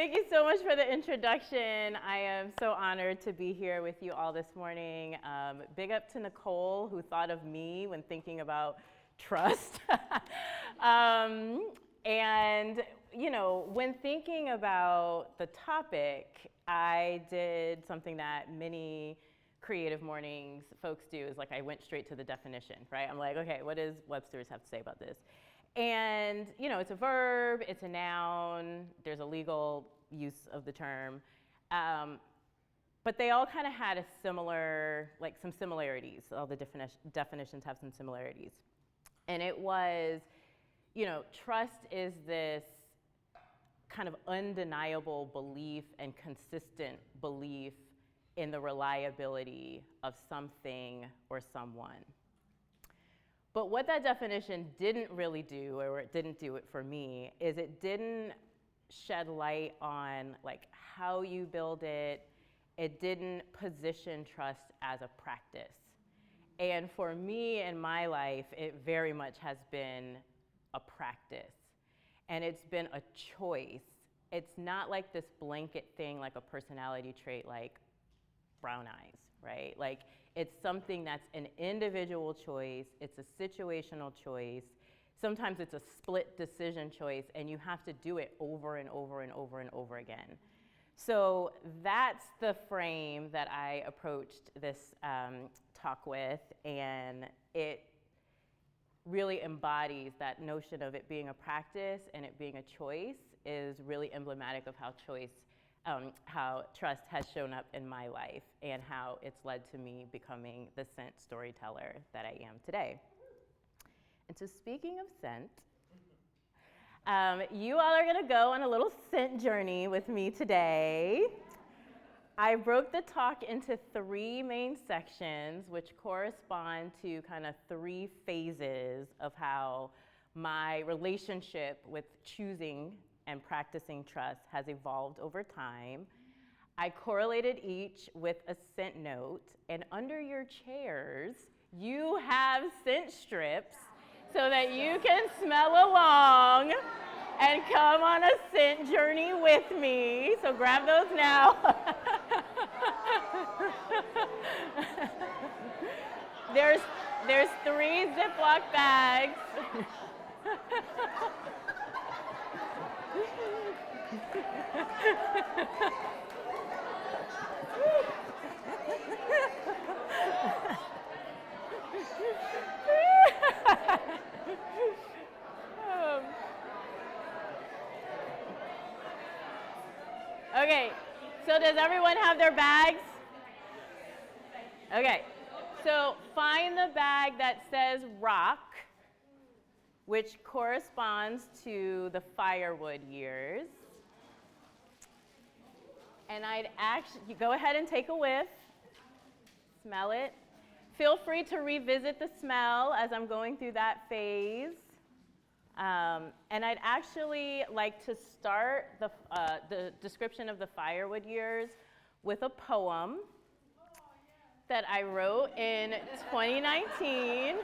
Thank you so much for the introduction. I am so honored to be here with you all this morning. Big up to Nicole, who thought of me when thinking about trust. And, you know, when thinking about the topic, I did something that many Creative Mornings folks do, is like I went straight to the definition, right? I'm like, okay, what does Webster's have to say about this? And, you know, it's a verb, it's a noun, there's a legal use of the term. But they all kind of had a similar, like some similarities. All the definitions have some similarities. And it was, you know, trust is this kind of undeniable belief and consistent belief in the reliability of something or someone. But what that definition didn't really do, or it didn't do it for me, is it didn't shed light on like how you build it. It didn't position trust as a practice. And for me in my life, it very much has been a practice. And it's been a choice. It's not like this blanket thing like a personality trait like brown eyes, right? Like, it's something that's an individual choice, it's a situational choice, sometimes it's a split decision choice, and you have to do it over and over and over and over again. So that's the frame that I approached this talk with, and it really embodies that notion of it being a practice and it being a choice is really emblematic of how trust has shown up in my life and how it's led to me becoming the scent storyteller that I am today. And so speaking of scent, you all are gonna go on a little scent journey with me today. I broke the talk into 3 main sections, which correspond to kind of 3 phases of how my relationship with choosing and practicing trust has evolved over time. I correlated each with a scent note, and under your chairs, you have scent strips so that you can smell along and come on a scent journey with me. So grab those now. There's 3 Ziploc bags. Okay, so does everyone have their bags? Okay, so find the bag that says rock, which corresponds to the firewood years. And I'd actually, go ahead and take a whiff, smell it. Feel free to revisit the smell as I'm going through that phase. And I'd actually like to start the description of the firewood years with a poem that I wrote in 2019.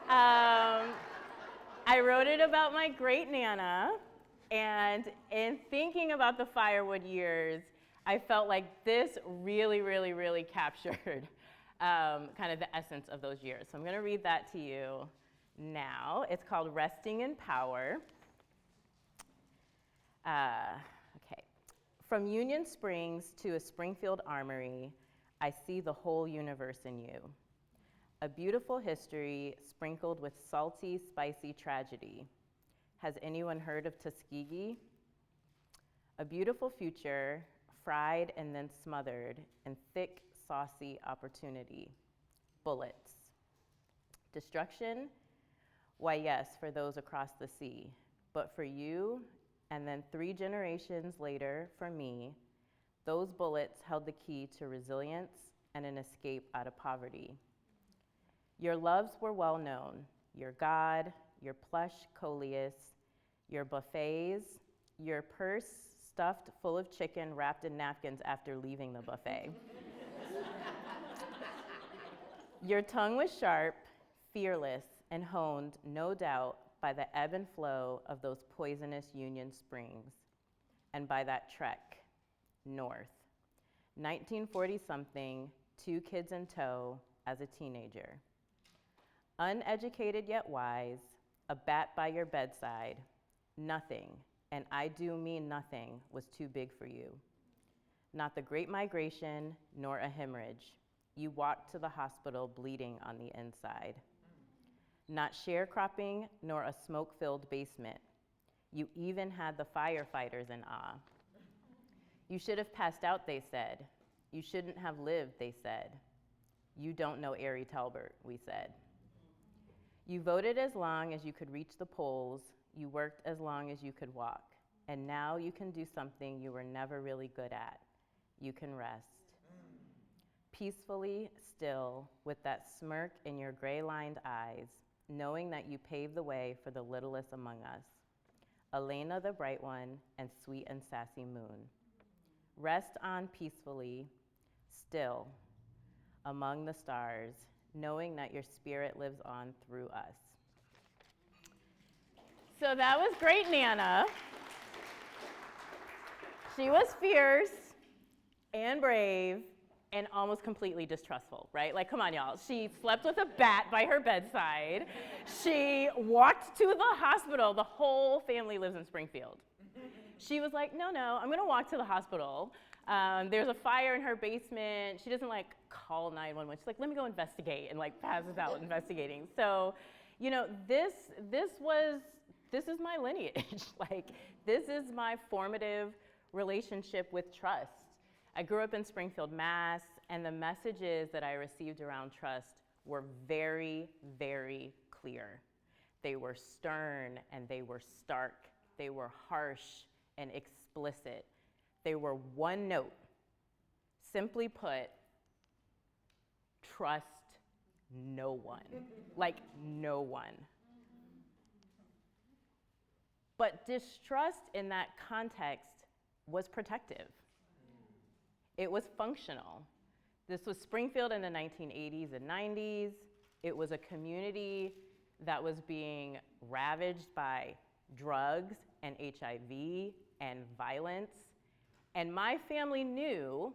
I wrote it about my great Nana, and in thinking about the firewood years, I felt like this really, really, really captured kind of the essence of those years. So I'm going to read that to you now. It's called Resting in Power. Okay. From Union Springs to a Springfield armory, I see the whole universe in you. A beautiful history sprinkled with salty, spicy tragedy. Has anyone heard of Tuskegee? A beautiful future, fried and then smothered in thick, saucy opportunity. Bullets. Destruction? Why, yes, for those across the sea. But for you, and then 3 generations later, for me, those bullets held the key to resilience and an escape out of poverty. Your loves were well known, your God, your plush coleus, your buffets, your purse stuffed full of chicken wrapped in napkins after leaving the buffet. Your tongue was sharp, fearless, and honed, no doubt, by the ebb and flow of those poisonous Union Springs and by that trek north. 1940-something, 2 kids in tow as a teenager. Uneducated yet wise, a bat by your bedside, nothing, and I do mean nothing, was too big for you. Not the Great Migration, nor a hemorrhage. You walked to the hospital bleeding on the inside. Not sharecropping, nor a smoke-filled basement. You even had the firefighters in awe. You should have passed out, they said. You shouldn't have lived, they said. You don't know Ari Talbert, we said. You voted as long as you could reach the polls. You worked as long as you could walk. And now you can do something you were never really good at. You can rest. Peacefully, still, with that smirk in your gray-lined eyes, knowing that you paved the way for the littlest among us. Elena the bright one and sweet and sassy moon. Rest on peacefully, still, among the stars, knowing that your spirit lives on through us. So that was great, Nana. She was fierce and brave and almost completely distrustful, right? Like, come on, y'all. She slept with a bat by her bedside. She walked to the hospital. The whole family lives in Springfield. She was like, no, I'm gonna walk to the hospital. There's a fire in her basement. She doesn't like call 911. She's like, let me go investigate, and like passes out investigating. So, you know, this is my lineage. Like, this is my formative relationship with trust. I grew up in Springfield, Mass, and the messages that I received around trust were very, very clear. They were stern and they were stark. They were harsh and explicit. They were one note. Simply put, trust no one. Like, no one. But distrust in that context was protective. It was functional. This was Springfield in the 1980s and 90s. It was a community that was being ravaged by drugs and HIV and violence. And my family knew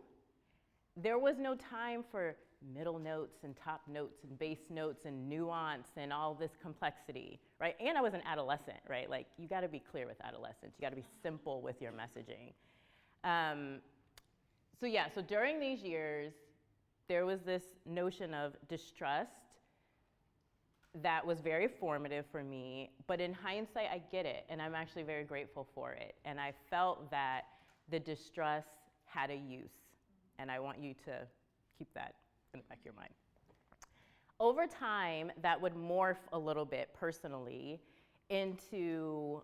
there was no time for middle notes and top notes and bass notes and nuance and all this complexity, right? And I was an adolescent, right? Like, you gotta be clear with adolescents. You gotta be simple with your messaging. So during these years, there was this notion of distrust that was very formative for me, but in hindsight, I get it, and I'm actually very grateful for it. And I felt that the distrust had a use, and I want you to keep that in the back of your mind. Over time, that would morph a little bit personally into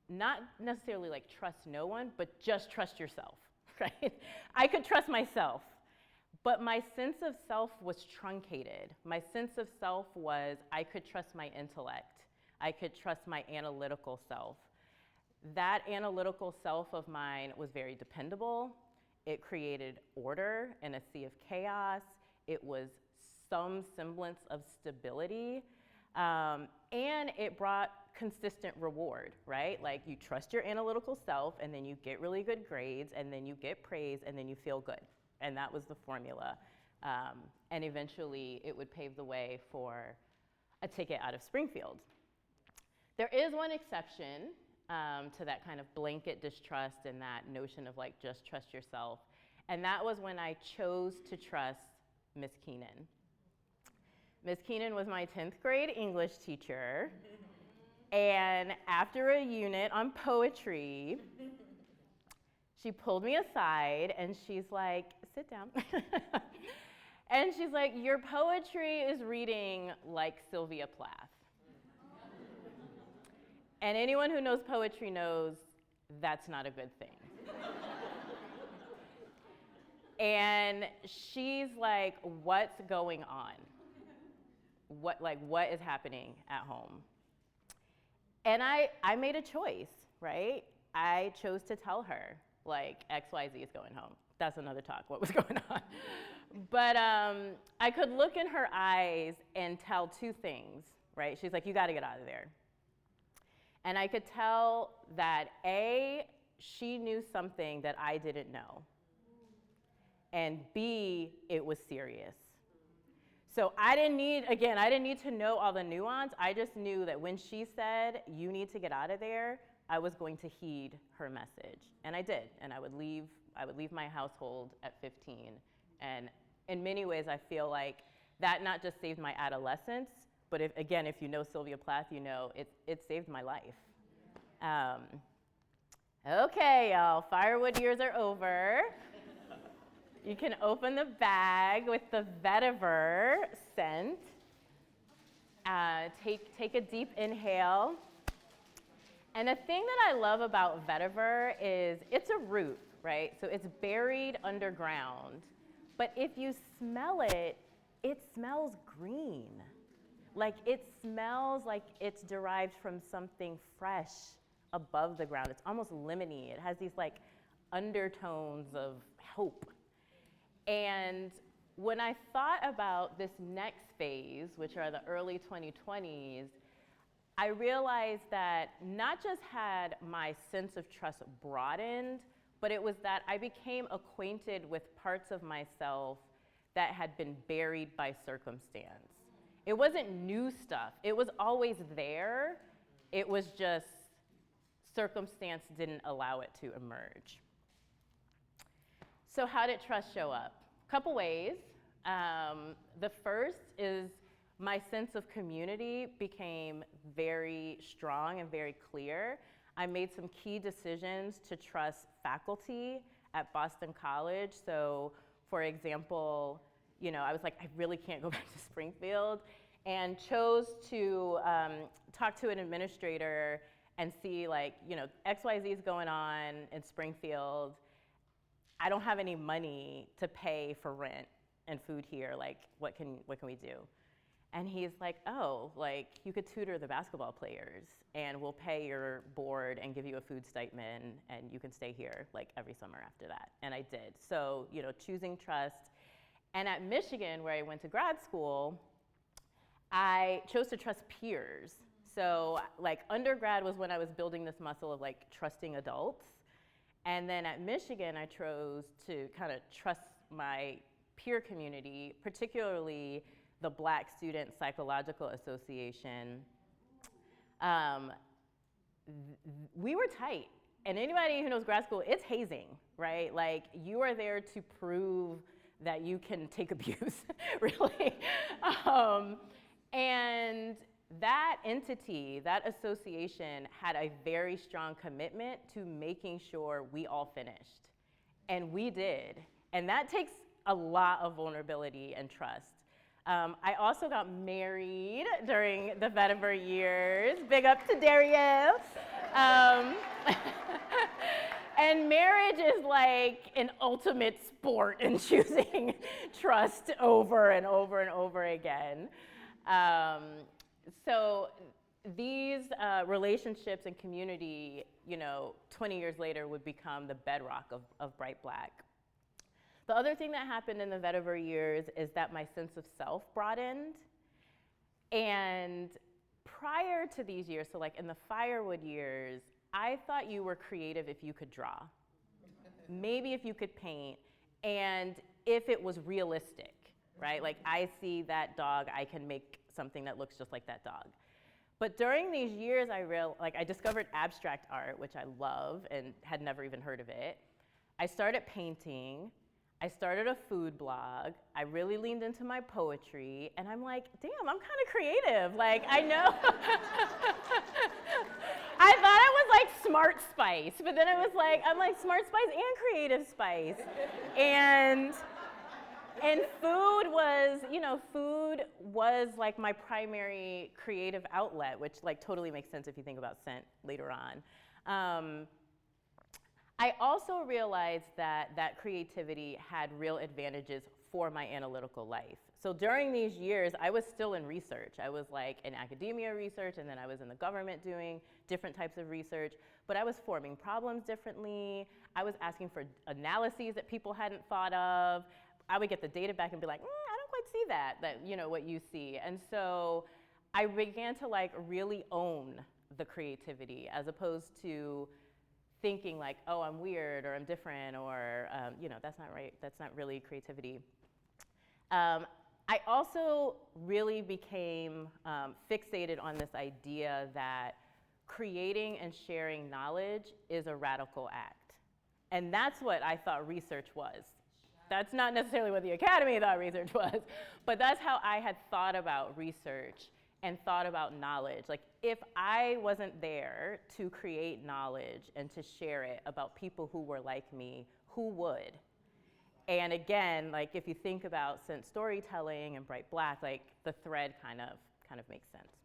not necessarily like trust no one, but just trust yourself, right? I could trust myself, but my sense of self was truncated. My sense of self was I could trust my intellect. I could trust my analytical self. That analytical self of mine was very dependable. It created order in a sea of chaos. It was some semblance of stability, and it brought consistent reward, right? Like, you trust your analytical self, and then you get really good grades, and then you get praise, and then you feel good. And that was the formula. And eventually, it would pave the way for a ticket out of Springfield. There is one exception to that kind of blanket distrust and that notion of like, just trust yourself. And that was when I chose to trust Miss Keenan. Miss Keenan was my 10th grade English teacher. And after a unit on poetry, she pulled me aside and she's like, sit down. And she's like, your poetry is reading like Sylvia Plath. And anyone who knows poetry knows that's not a good thing. And she's like, what's going on? What is happening at home? And I made a choice, right? I chose to tell her, like, XYZ is going home. That's another talk, what was going on. But I could look in her eyes and tell two things, right? She's like, you gotta get out of there. And I could tell that A, she knew something that I didn't know, and B, it was serious. So I didn't need to know all the nuance. I just knew that when she said, you need to get out of there, I was going to heed her message. And I did, and I would leave my household at 15. And in many ways, I feel like that not just saved my adolescence, but if you know Sylvia Plath, you know it saved my life. Okay, y'all, firewood years are over. You can open the bag with the vetiver scent. Take a deep inhale. And the thing that I love about vetiver is it's a root, right? So it's buried underground. But if you smell it, it smells green. Like it smells like it's derived from something fresh above the ground. It's almost lemony. It has these like undertones of hope. And when I thought about this next phase, which are the early 2020s, I realized that not just had my sense of trust broadened, but it was that I became acquainted with parts of myself that had been buried by circumstance. It wasn't new stuff. It was always there. It was just circumstance didn't allow it to emerge. So how did trust show up? A couple ways. The first is my sense of community became very strong and very clear. I made some key decisions to trust faculty at Boston College. So for example, I was like, I really can't go back to Springfield, and chose to talk to an administrator and see XYZ is going on in Springfield. I don't have any money to pay for rent and food here. Like, what can we do? And he's like, oh, you could tutor the basketball players, and we'll pay your board and give you a food stipend, and you can stay here every summer after that. And I did. So, choosing trust. And at Michigan, where I went to grad school, I chose to trust peers. So, undergrad was when I was building this muscle of trusting adults. And then at Michigan, I chose to kind of trust my peer community, particularly the Black Student Psychological Association. We were tight. And anybody who knows grad school, it's hazing, right? You are there to prove that you can take abuse, really. And that entity, that association, had a very strong commitment to making sure we all finished. And we did. And that takes a lot of vulnerability and trust. I also got married during the vetiver years. Big up to Dario. And marriage is like an ultimate sport in choosing trust over and over and over again. So these relationships and community, 20 years later would become the bedrock of Bright Black. The other thing that happened in the vetiver years is that my sense of self broadened. And prior to these years, so in the firewood years, I thought you were creative if you could draw, maybe if you could paint, and if it was realistic, right? I see that dog, I can make something that looks just like that dog. But during these years, I discovered abstract art, which I love and had never even heard of it. I started painting. I started a food blog. I really leaned into my poetry, and I'm like, damn, I'm kind of creative. I know. I thought it was Smart Spice, but then I'm Smart Spice and Creative Spice. And food was my primary creative outlet, which totally makes sense if you think about scent later on. I also realized that creativity had real advantages for my analytical life. So during these years, I was still in research. I was in academia research, and then I was in the government doing different types of research, but I was forming problems differently. I was asking for analyses that people hadn't thought of. I would get the data back and be like, I don't quite see that what you see. And so I began to really own the creativity, as opposed to thinking like, oh, I'm weird or I'm different or, that's not right, that's not really creativity. I also really became fixated on this idea that creating and sharing knowledge is a radical act. And that's what I thought research was. That's not necessarily what the Academy thought research was, but that's how I had thought about research and thought about knowledge. Like, if I wasn't there to create knowledge and to share it about people who were like me, who would? And again, like, if you think about sense storytelling and Bright Black, like, the thread kind of makes sense.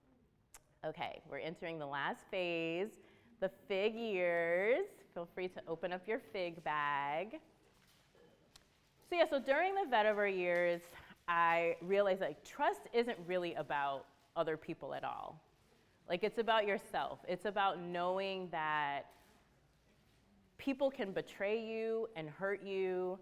Okay, we're entering the last phase, the fig years. Feel free to open up your fig bag. So during the vetiver years, I realized like trust isn't really about other people at all. Like, it's about yourself. It's about knowing that people can betray you and hurt you,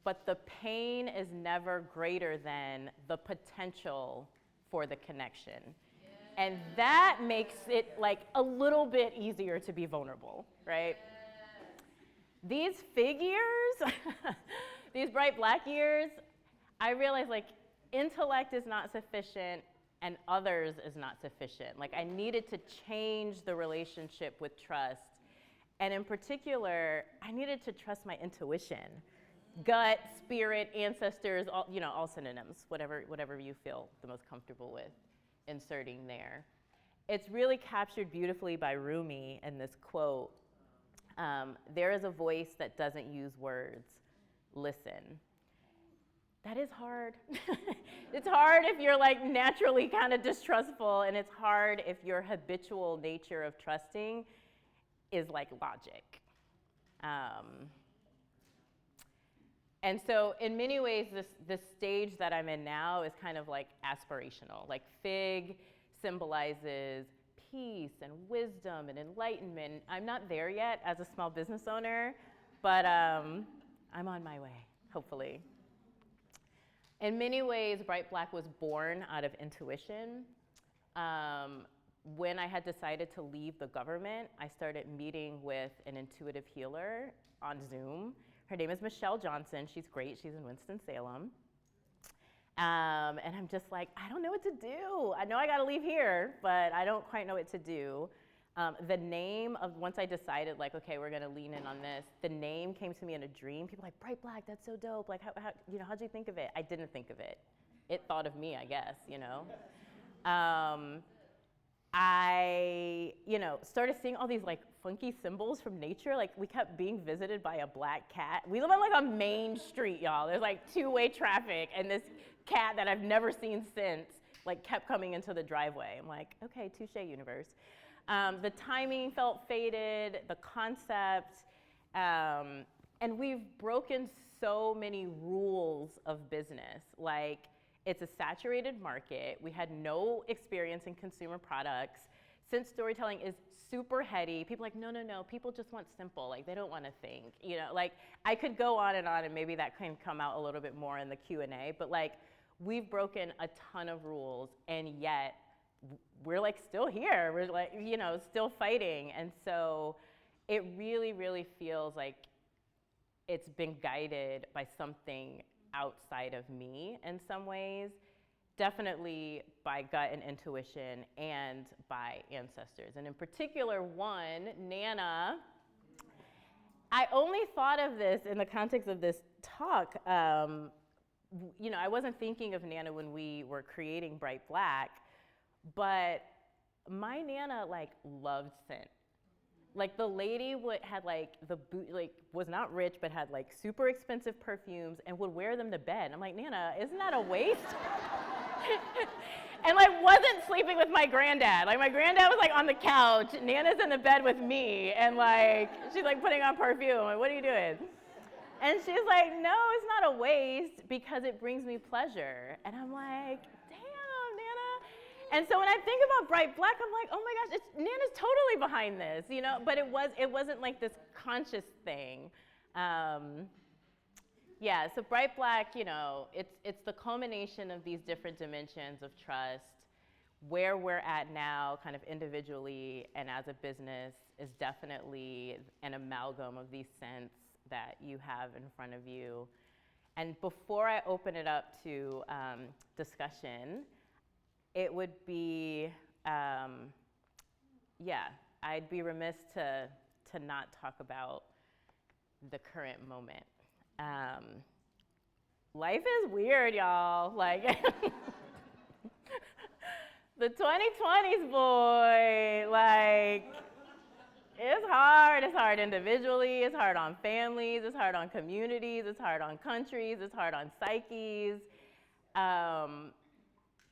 but the pain is never greater than the potential for the connection. Yeah. And that makes it like a little bit easier to be vulnerable, right? Yeah. These fig years, these Bright Black years, I realized like intellect is not sufficient and others is not sufficient. Like, I needed to change the relationship with trust. And in particular, I needed to trust my intuition. Gut, spirit, ancestors, all synonyms, whatever you feel the most comfortable with inserting there. It's really captured beautifully by Rumi in this quote. There is a voice that doesn't use words. Listen. That is hard. It's hard if you're like naturally kind of distrustful, and it's hard if your habitual nature of trusting is like logic. And so in many ways, this stage that I'm in now is kind of like aspirational. Like, fig symbolizes peace and wisdom and enlightenment. I'm not there yet as a small business owner, but I'm on my way, hopefully. In many ways, Bright Black was born out of intuition. When I had decided to leave the government, I started meeting with an intuitive healer on Zoom. Her name is Michelle Johnson. She's great. She's in Winston-Salem. And I'm just like, I don't know what to do. I know I got to leave here, but I don't quite know what to do. The name of, once I decided, like, okay, we're going to lean in on this, the name came to me in a dream. People were like, Bright Black, that's so dope. Like, how'd you think of it? I didn't think of it. It thought of me, I guess, I, started seeing all these like funky symbols from nature. Like, we kept being visited by a black cat. We live on like a main street, y'all. There's like two-way traffic, and this cat that I've never seen since, like, kept coming into the driveway. I'm like, okay, touche, universe. The timing felt faded, the concept, and we've broken so many rules of business. Like, it's a saturated market. We had no experience in consumer products. Since storytelling is super heady, people are like, no, people just want simple. Like, they don't want to think. Like, I could go on, and maybe that can come out a little bit more in the Q&A, but like, we've broken a ton of rules, and yet we're like still here. We're like, still fighting. And so it really, really feels like it's been guided by something outside of me in some ways, definitely by gut and intuition and by ancestors. And in particular, one, Nana. I only thought of this in the context of this talk. I wasn't thinking of Nana when we were creating Bright Black, but my Nana like loved scent. Like, the lady had like was not rich, but had like super expensive perfumes and would wear them to bed. I'm like, Nana, isn't that a waste? And like, wasn't sleeping with my granddad. Like, my granddad was like on the couch. Nana's in the bed with me, and like, she's like putting on perfume. I'm like, what are you doing? And she's like, no, it's not a waste because it brings me pleasure. And I'm like, damn, Nana. And so when I think about Bright Black, I'm like, oh my gosh, Nana's totally behind this, But it wasn't like this conscious thing. So Bright Black, it's the culmination of these different dimensions of trust. where we're at now, kind of individually and as a business, is definitely an amalgam of these scents that you have in front of you. And before I open it up to discussion, it would be, I'd be remiss to not talk about the current moment. Life is weird, y'all. Like, the 2020s, boy, like, it's hard. It's hard individually, it's hard on families, it's hard on communities, it's hard on countries, it's hard on psyches.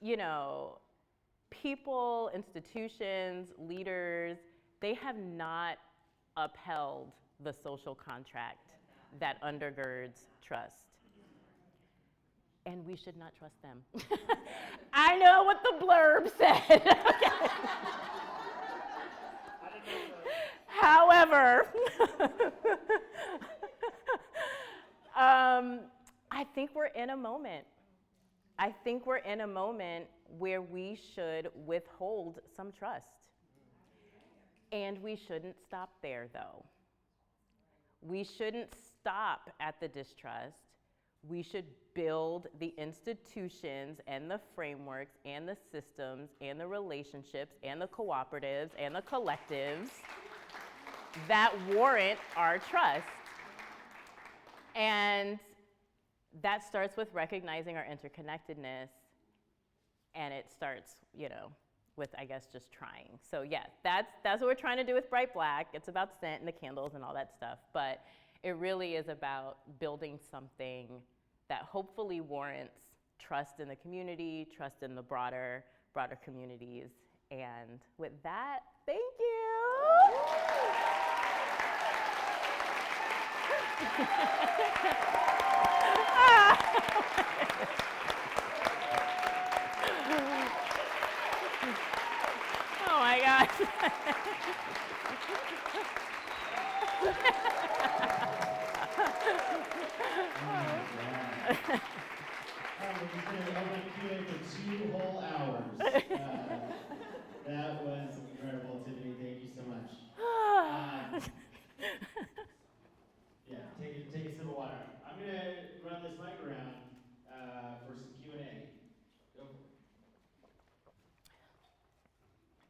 You know, people, institutions, leaders, they have not upheld the social contract that undergirds trust. And we should not trust them. I know what the blurb said. However, I think we're in a moment. I think we're in a moment where we should withhold some trust. And we shouldn't stop there, though. We shouldn't stop at the distrust. We should build the institutions and the frameworks and the systems and the relationships and the cooperatives and the collectives that warrant our trust. And that starts with recognizing our interconnectedness, and it starts, you know, with, I guess, just trying. So yeah, that's what we're trying to do with Bright Black. It's about scent and the candles and all that stuff, but it really is about building something that hopefully warrants trust in the community, trust in the broader communities. And with that, thank you. Oh my gosh. We're going to open Q&A for 2 whole hours. That was incredible, Tiffany. Thank you so much. Yeah, take a sip of water. I'm going to run this mic around for some Q&A. Go for it.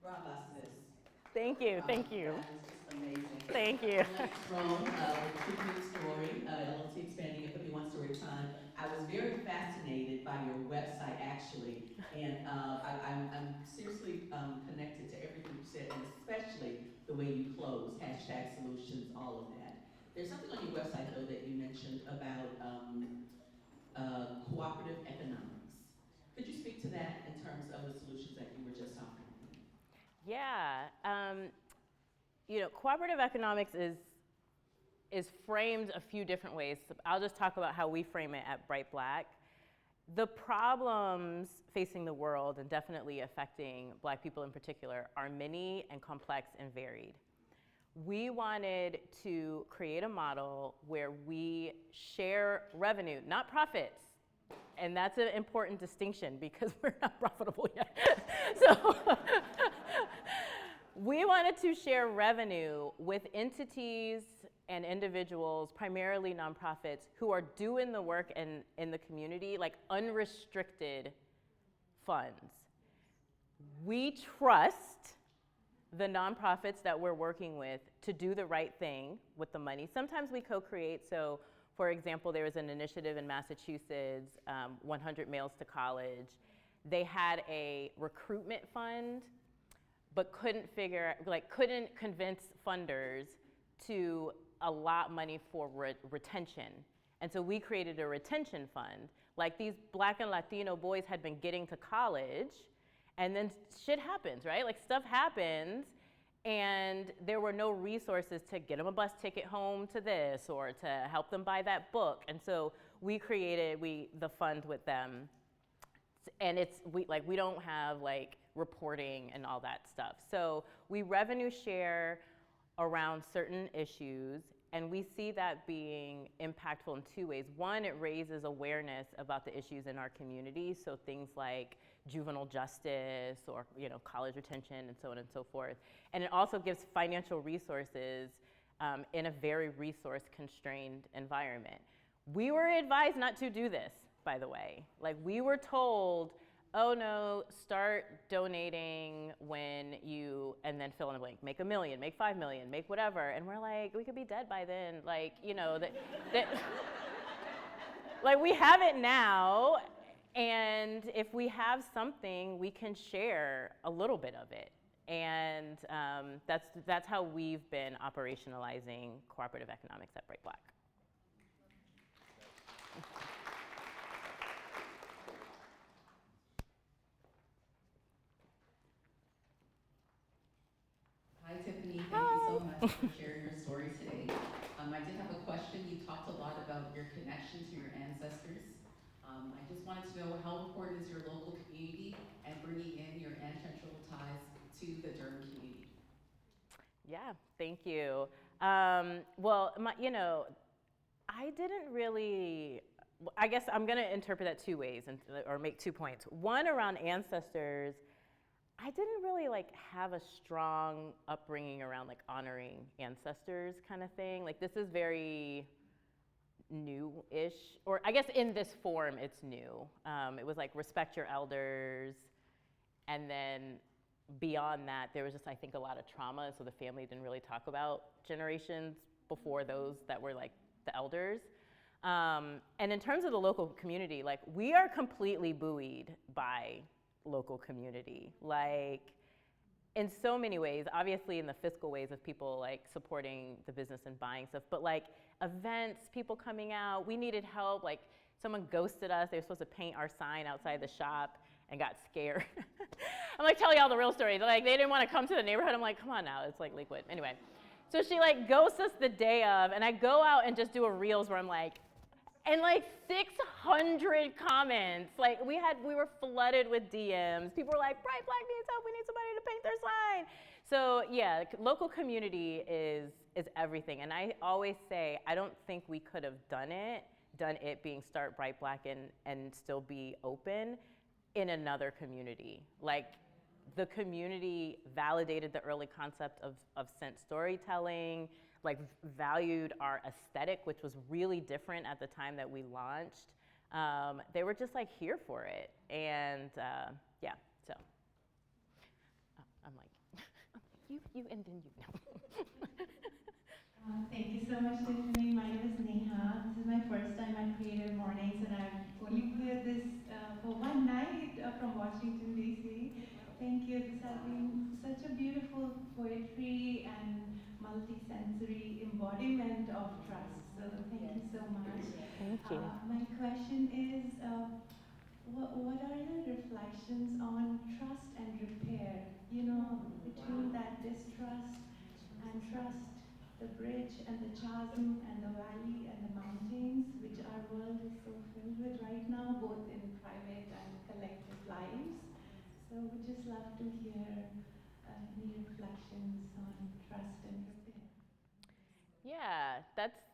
Bravo, sis. Thank you. That was just amazing. Thank you. Alex Roan, with True Story, LLC expanding at 51 Story Time. I was very fascinated by your website, actually, and I'm seriously connected to everything you said, and especially the way you close, #solutions, all of that. There's something on your website, though, that you mentioned about cooperative economics. Could you speak to that in terms of the solutions that you were just offering? Yeah, you know, cooperative economics is framed a few different ways. I'll just talk about how we frame it at Bright Black. The problems facing the world, and definitely affecting Black people in particular, are many and complex and varied. We wanted to create a model where we share revenue, not profits. And that's an important distinction because we're not profitable yet. So we wanted to share revenue with entities and individuals, primarily nonprofits, who are doing the work in the community, like unrestricted funds. We trust the nonprofits that we're working with to do the right thing with the money. Sometimes we co-create, so for example, there was an initiative in Massachusetts, 100 Males to College. They had a recruitment fund, but couldn't convince funders to allot money for retention. And so we created a retention fund. Like, these Black and Latino boys had been getting to college, and then shit happens, right? Like, stuff happens, and there were no resources to get them a bus ticket home to this or to help them buy that book. And so we created the fund with them. And we don't have like reporting and all that stuff. So we revenue share around certain issues, And we see that being impactful in two ways. One, it raises awareness about the issues in our community, so things like juvenile justice or college retention and so on and so forth. And it also gives financial resources in a very resource-constrained environment. We were advised not to do this, by the way. Like, we were told, oh no, start donating when you, and then fill in the blank, make $1 million, make $5 million, make whatever. And we're like, we could be dead by then. Like, like, we have it now, and if we have something, we can share a little bit of it. And that's how we've been operationalizing cooperative economics at Bright Black. Hi, Tiffany. Thank you so much for sharing your story today. I did have a question. You talked a lot about your connection to your ancestors. I just wanted to know, how important is your local community and bringing in your ancestral ties to the Durham community? Yeah, thank you. Well, I didn't really, I guess I'm going to interpret that two ways or make 2 points. One, around ancestors, I didn't really have a strong upbringing around honoring ancestors kind of thing. Like, this is very new-ish, or I guess in this form it's new. It was respect your elders, and then beyond that there was just, I think, a lot of trauma, so the family didn't really talk about generations before those that were the elders. And in terms of the local community, we are completely buoyed by local community, in so many ways. Obviously in the fiscal ways of people supporting the business and buying stuff, but events, people coming out. We needed help. Someone ghosted us. They were supposed to paint our sign outside the shop and got scared. I'm telling y'all the real story. They didn't want to come to the neighborhood. I'm come on now, it's liquid. Anyway, so she ghosts us the day of, and I go out and just do a reels where I'm and 600 comments. We were flooded with DMs. People were Bright Black needs help. We need somebody to paint their sign. So yeah, local community is everything. And I always say, I don't think we could have done it being Start Bright Black and still be open in another community. The community validated the early concept of scent storytelling, valued our aesthetic, which was really different at the time that we launched. They were just here for it. And yeah, so I'm you and then you know. Thank you so much, Tiffany. My name is Neha. This is my first time at Creative Mornings, and I've only heard this for one night from Washington, D.C. Thank you. This has been such a beautiful poetry and multi-sensory embodiment of trust. So thank you so much. Thank you. My question is, what are your reflections on trust and repair? Between that distrust and trust, the bridge and the chasm and the valley and the mountains, which our world is so filled with right now, both in private and collective lives. So we'd just love to hear any reflections on trust and repair. Yeah,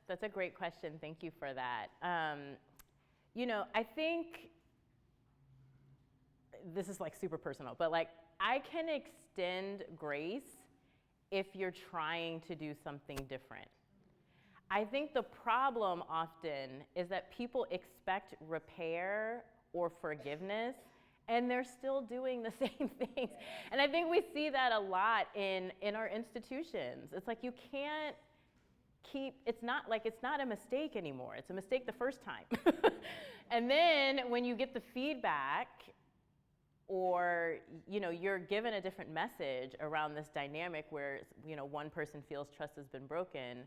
that's a great question. Thank you for that. I think this is super personal, but I can extend grace if you're trying to do something different. I think the problem often is that people expect repair or forgiveness, and they're still doing the same things. And I think we see that a lot in our institutions. It's you can't it's not a mistake anymore. It's a mistake the first time. And then when you get the feedback, or you're given a different message around this dynamic where one person feels trust has been broken,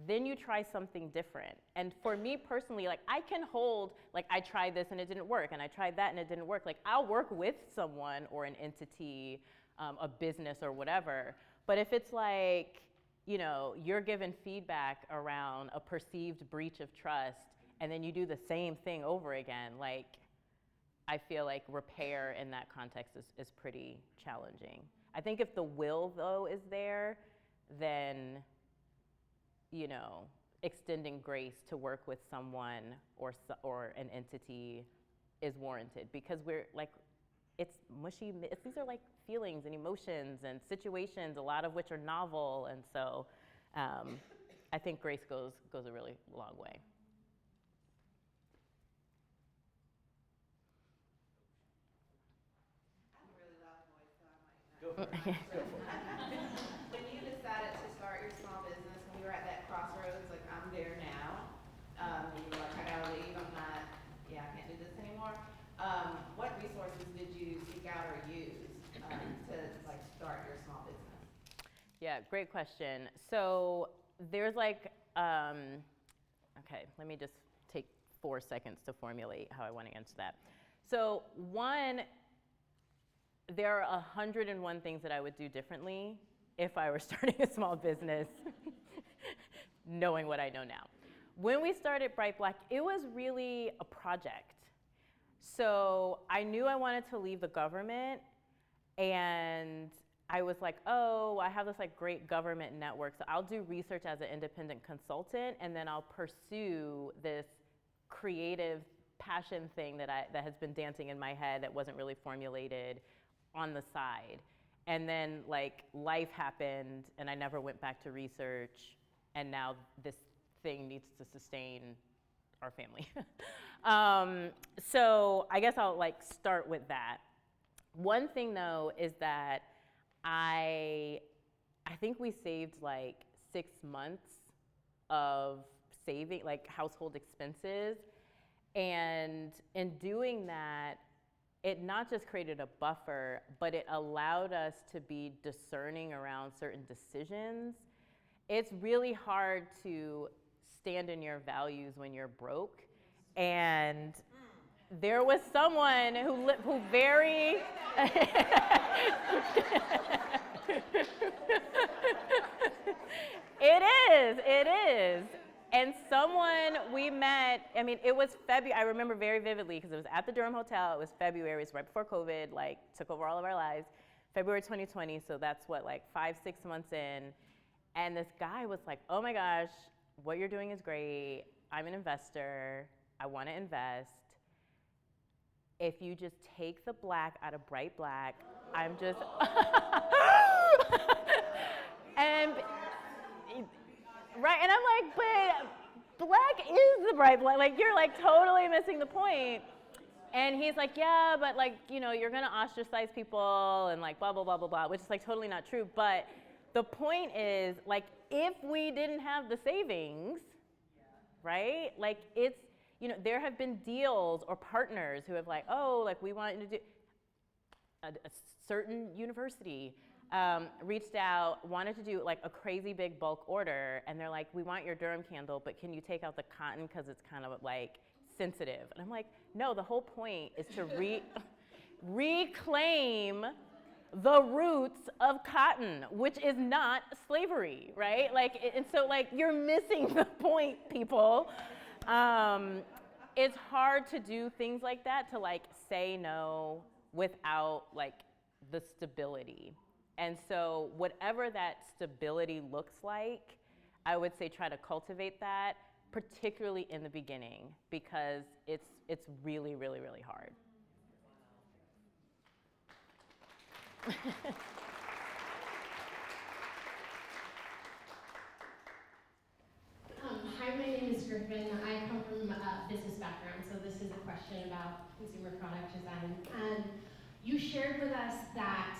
then you try something different. And for me personally, I can hold I tried this and it didn't work, and I tried that and it didn't work. I'll work with someone or an entity, a business or whatever. But if it's you're given feedback around a perceived breach of trust, and then you do the same thing over again, I feel repair in that context is pretty challenging. I think if the will, though, is there, then you know, extending grace to work with someone or an entity is warranted, because we're like, it's mushy, these are like feelings and emotions and situations, a lot of which are novel, and so I think grace goes a really long way. I have a really loud voice, so I might not. Go for it. Go for it. When you decided to start your small business, when you were at that crossroads, like I'm there now, and you were like, I gotta leave, I can't do this anymore. What resources did you seek out or use to like start your small business? Yeah, great question. So there's like, okay, let me just take 4 seconds to formulate how I want to answer that. So one, there are 101 things that I would do differently if I were starting a small business, knowing what I know now. When we started Bright Black, it was really a project. So I knew I wanted to leave the government, and I was like, oh, I have this like great government network, so I'll do research as an independent consultant, and then I'll pursue this creative passion thing that has been dancing in my head that wasn't really formulated on the side. And then like life happened, and I never went back to research, and now this thing needs to sustain our family. So I guess I'll like start with that. One thing though is that I think we saved like 6 months of saving, like household expenses. And in doing that, it not just created a buffer, but it allowed us to be discerning around certain decisions. It's really hard to stand in your values when you're broke. And there was someone who very it is. And someone we met, I mean, it was February, I remember very vividly because it was at the Durham Hotel, it was February, it was right before COVID, like took over all of our lives, February 2020, so that's what, like 5-6 months in. And this guy was like, oh my gosh, what you're doing is great, I'm an investor, I wanna invest. If you just take the black out of Bright Black, I'm just, and, right, and I'm like, but black is the bright black, like you're like totally missing the point. And he's like, yeah, but like, you know, you're gonna ostracize people and like blah, blah, blah, blah, blah, which is like totally not true. But the point is, like, if we didn't have the savings, right? Like it's, you know, there have been deals or partners who have like, oh, like we want to do, a certain university reached out, wanted to do like a crazy big bulk order, and they're like, we want your Durham candle, but can you take out the cotton because it's kind of like sensitive? And I'm like, no, the whole point is to reclaim the roots of cotton, which is not slavery, right? Like, and so like you're missing the point, people. It's hard to do things like that, to like say no without like the stability. And so whatever that stability looks like, I would say try to cultivate that, particularly in the beginning, because it's really, really, really hard. Hi, my name is Griffin. I come from a business background, so this is a question about consumer product design. And you shared with us that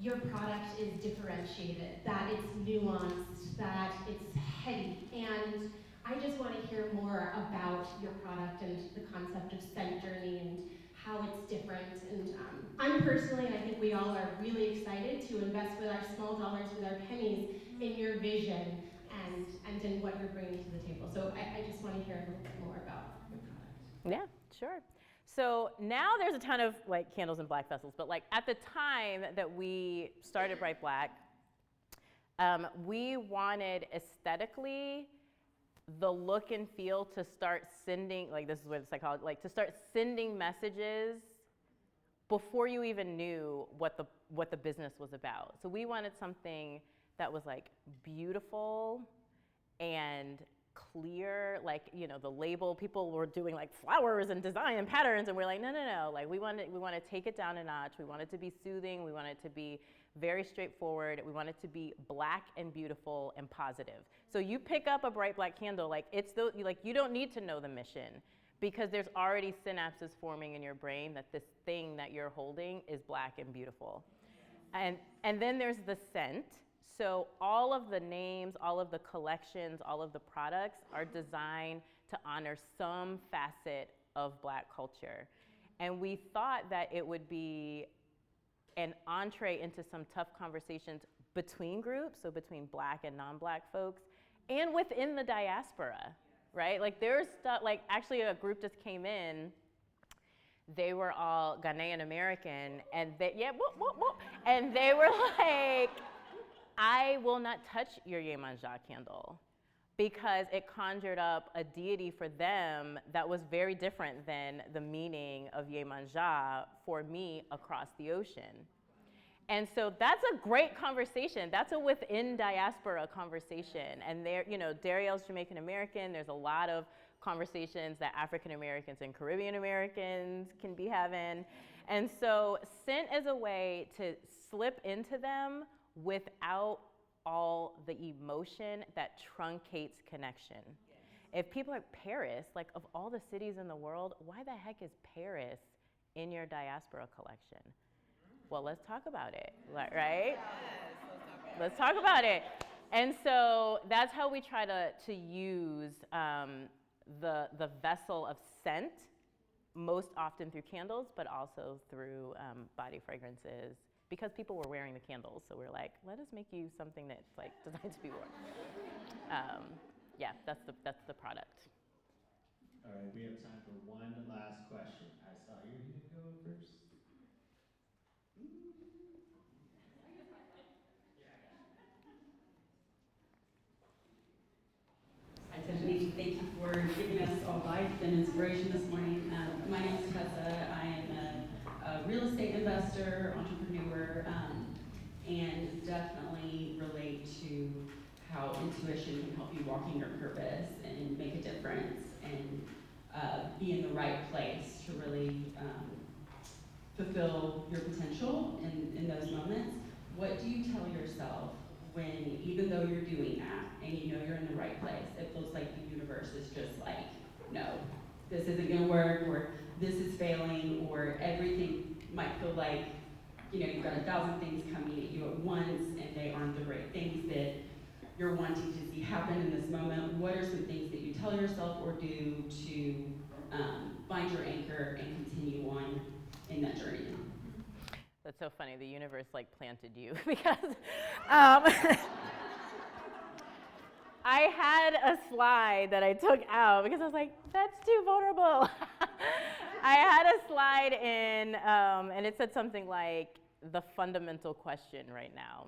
your product is differentiated, that it's nuanced, that it's heady. And I just want to hear more about your product and the concept of scent journey and how it's different. And I'm personally, and I think we all are really excited to invest with our small dollars, with our pennies, in your vision and in what you're bringing to the table. So I just want to hear a little bit more about your product. Yeah, sure. So now there's a ton of like candles and black vessels, but like at the time that we started Bright Black, we wanted aesthetically the look and feel to start sending, like this is what psychology, like to start sending messages before you even knew what the business was about. So we wanted something that was like beautiful, and clear, like, you know, the label, people were doing like flowers and design and patterns, and we're like, no, no, no, like we want to take it down a notch. We want it to be soothing. We want it to be very straightforward. We want it to be black and beautiful and positive. So you pick up a bright black candle, like you don't need to know the mission, because there's already synapses forming in your brain that this thing that you're holding is black and beautiful. And then there's the scent. So all of the names, all of the collections, all of the products are designed to honor some facet of Black culture. And we thought that it would be an entree into some tough conversations between groups, so between Black and non-Black folks, and within the diaspora, right? Like there's stuff, like actually a group just came in, they were all Ghanaian American, and and they were like, I will not touch your Yemanja candle, because it conjured up a deity for them that was very different than the meaning of Yemanja for me across the ocean. And so that's a great conversation. That's a within diaspora conversation. And there, you know, Dariel's Jamaican American. There's a lot of conversations that African Americans and Caribbean Americans can be having. And so scent is a way to slip into them without all the emotion that truncates connection. If people are Paris, like of all the cities in the world, why the heck is Paris in your diaspora collection? Well, let's talk about it, right? Let's talk about it. And so that's how we try to use the vessel of scent, most often through candles, but also through body fragrances, because people were wearing the candles. So we're like, let us make you something that's like designed to be worn. Yeah, that's the product. All right, we have time for one last question. I saw you. You can go first. Hi, Tiffany. Thank you for giving us all life and inspiration this morning. My name is Tessa. I am a real estate investor, entrepreneur, and definitely relate to how intuition can help you walk in your purpose and make a difference and be in the right place to really fulfill your potential in those moments. What do you tell yourself when, even though you're doing that and you know you're in the right place, it feels like the universe is just like, no, this isn't gonna work, or this is failing, or everything might feel like, you know, you've got 1,000 things coming at you at once and they aren't the great things that you're wanting to see happen in this moment. What are some things that you tell yourself or do to find your anchor and continue on in that journey? That's so funny. The universe like planted you because I had a slide that I took out because I was like, that's too vulnerable. I had a slide in, and it said something like, the fundamental question right now.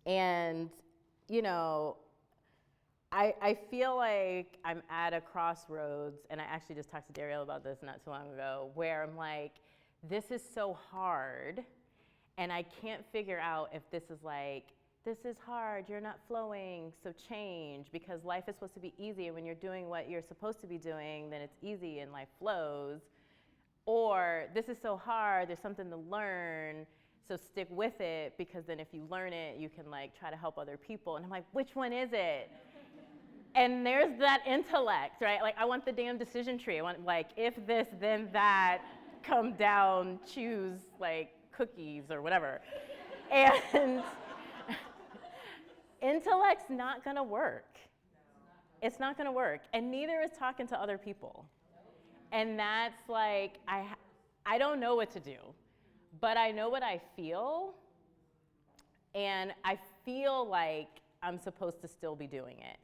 And, you know, I feel like I'm at a crossroads, and I actually just talked to Dariel about this not too long ago, where I'm like, this is so hard, and I can't figure out if this is like, this is hard, you're not flowing, so change, because life is supposed to be easy, and when you're doing what you're supposed to be doing, then it's easy and life flows. Or this is so hard, there's something to learn, so stick with it, because then if you learn it, you can like try to help other people. And I'm like, which one is it? And there's that intellect, right? Like, I want the damn decision tree. I want, like, if this, then that, come down, choose, like, cookies or whatever. And intellect's not gonna work. It's not gonna work. And neither is talking to other people. And that's like, I don't know what to do, but I know what I feel. And I feel like I'm supposed to still be doing it.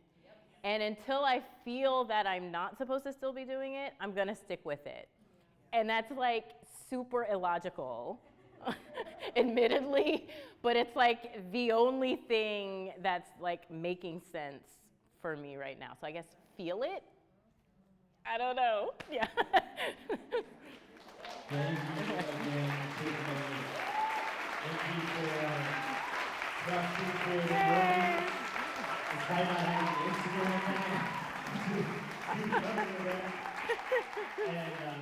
And until I feel that I'm not supposed to still be doing it, I'm gonna stick with it. And that's like super illogical, admittedly, but it's like the only thing that's like making sense for me right now. So I guess feel it? I don't know, yeah. Thank you again, Tiffany. Thank you for trusting CreativeMornings. despite not having an Instagram account, you covered it there. And